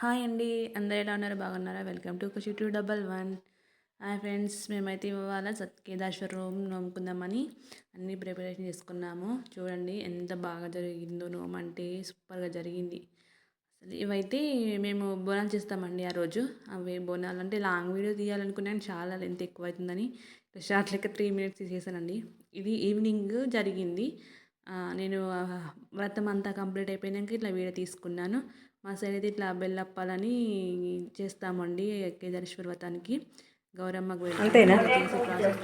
Hi అండి, అందరూ ఎలా ఉన్నారు? బాగున్నారా? Welcome to Khushi 211. Hi friends, మేమైతే ఇవాళ కేదారేశ్వరం నోముకుందామని అన్ని ప్రిపరేషన్ చేసుకున్నాము. చూడండి ఎంత బాగా జరిగిందో నోము, అంటే సూపర్గా జరిగింది. అసలు ఇవైతే మేము బోనాలు చేస్తామండి ఆ రోజు. అవి బోనాలు అంటే లాంగ్ వీడియో తీయాలనుకున్నాను, చాలా లెంత్ ఎక్కువ అవుతుందని షార్ట్ లెక్క 3 మినిట్స్ తీసేసానండి. ఇది ఈవినింగ్ జరిగింది. నేను వ్రతం అంతా కంప్లీట్ అయిపోయాక ఇట్లా వీడియో తీసుకున్నాను. మా సైడ్ అయితే ఇట్లా బెల్లప్పాలని చేస్తామండి కేదారేశ్వర వ్రతానికి. గౌరమ్మకు అంతేనా? చేసే ప్రాసెస్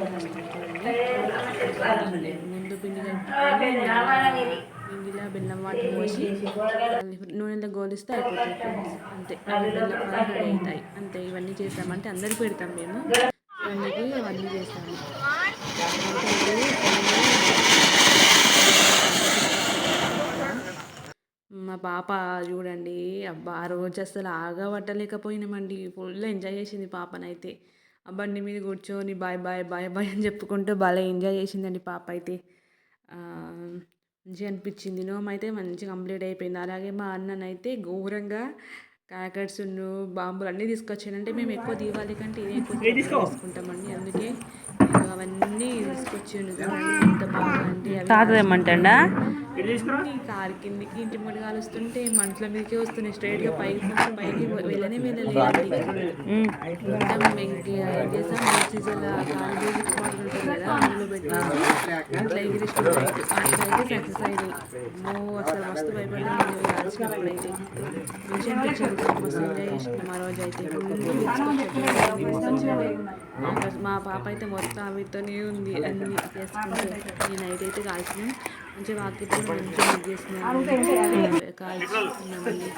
చూడండి. ముందు పిండి కలుపుకొని పిండిలో బెల్లం వాటర్ పోసి నూనెలో గోలిస్తే అయిపోతుంది ఫ్రెండ్స్. అంతే, బెల్లప్పాలు రెడీ అవుతాయి. అంతే, ఇవన్నీ చేస్తామంటే అందరికి పెడతాం మేము. అందుకే అవన్నీ చేస్తాము. మా పాప చూడండి, అబ్బా ఆ రోజు అసలు ఆగబట్టలేకపోయినామండి. ఫుల్ ఎంజాయ్ చేసింది పాపనైతే. ఆ బండి మీద కూర్చొని బాయ్ బాయ్ బాయ్ బాయ్ అని చెప్పుకుంటూ భలే ఎంజాయ్ చేసిందండి పాప అయితే. మంచిగా అనిపించింది. నోము అయితే మంచిగా కంప్లీట్ అయిపోయింది. అలాగే మా అన్ననైతే ఘోరంగా క్రాకర్స్ బాంబులు అన్నీ తీసుకొచ్చానంటే మేము ఎక్కువ దీపావళి కంటే ఇదే ఎక్కువ తీసుకుంటామండి. అందుకే అవన్నీ తీసుకొచ్చిండు. చూడండి ఎంత బాగా అంటే అవి కారు కిందికి ఇంటి ముందు కాలుస్తుంటే మనుషుల మీదకే వస్తున్నాయి. స్ట్రైట్గా పైకి పైకి వెళ్ళనే వెళ్ళలేదండి. మొత్తం ఏం చేసాం, ఆక్సిజన్ కాలు బాటిల్ ఉంటుంది కదా, అందులో పెట్టేసి ఇట్లా ఎగిరిస్తున్నాం. అట్లయితే సక్సెస్ అయినాయి. అసలు మస్తు భయపడ్డాను నేను కాల్చినప్పుడు అయితే. మంచి అనిపించింది. మస్తు ఎంజాయ్ చేసినాం ఆ రోజు అయితే. మా పాప అయితే మొత్తం వీటితోనే ఉంది అన్ని చేసుకుంటూ. నేను నైట్ అయితే కాల్చినాం. మంచిగా వాకిట్లో మంచిగా ముగ్గు చేసినాం, కాల్చుకున్నామండి.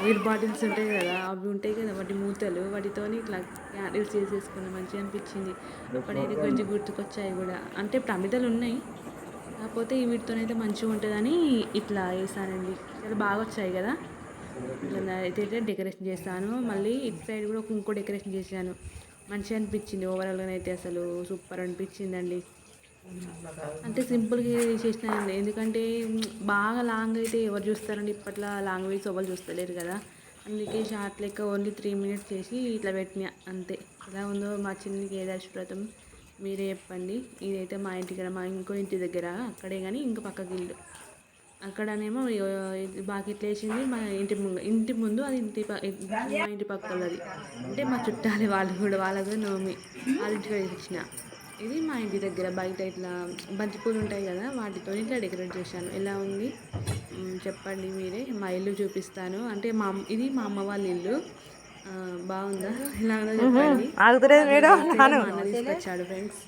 వీల్ బాటిల్స్ ఉంటాయి కదా, అవి ఉంటాయి కదా వాటి మూతలు, వాటితో ఇట్లా క్యాండిల్స్ చేసేసుకున్నాం. మంచిగా అనిపించింది. అప్పుడైతే కొంచెం గుర్తుకొచ్చాయి కూడా. అంటే ప్రమిదలు ఉన్నాయి, కాకపోతే వీటితోనైతే మంచిగా ఉంటుందని ఇట్లా వేసానండి. చాలా బాగా వచ్చాయి కదా. ఇట్లా అయితే డెకరేషన్ చేస్తాను. మళ్ళీ ఇటు సైడ్ కూడా ఇంకో డెకరేషన్ చేశాను. మంచిగా అనిపించింది. ఓవరాల్గా అయితే అసలు సూపర్ అనిపించిందండి. అంటే సింపుల్గా చేసినానండి. ఎందుకంటే బాగా లాంగ్ అయితే ఎవరు చూస్తారండి, ఇప్పట్లో లాంగ్ వీడియోస్ ఎవరు చూస్తలేరు కదా. అందుకే షార్ట్ లెక్క ఓన్లీ 3 మినిట్స్ చేసి ఇట్లా పెట్టినా అంతే. ఎలా ఉందో మా చిన్ని కేదారేశ్వర వ్రతం మీరే చెప్పండి. ఇదైతే మా ఇంటికి మా ఇంకో ఇంటి దగ్గర అక్కడే, కానీ ఇంకో పక్కకి ఇల్లు. అక్కడనేమో బాకెట్లు వేసింది మా ఇంటి ముందు, అది మా ఇంటి పక్కలది. అంటే మా చుట్టాలి వాళ్ళు కూడా, వాళ్ళకు నోమి వాళ్ళ ఇంటికి ఇచ్చిన. ఇది మా ఇంటి దగ్గర బయట ఇట్లా బంతిపూలు ఉంటాయి కదా, వాటితో ఇట్లా డెకరేట్ చేశాను. ఎలా ఉంది చెప్పండి మీరే. మా ఇల్లు చూపిస్తాను. అంటే ఇది మా అమ్మ వాళ్ళ ఇల్లు. బాగుందా? ఎలా ఉందో చెప్పండి. మా అన్న తీసుకొచ్చాడు ఫ్రెండ్స్.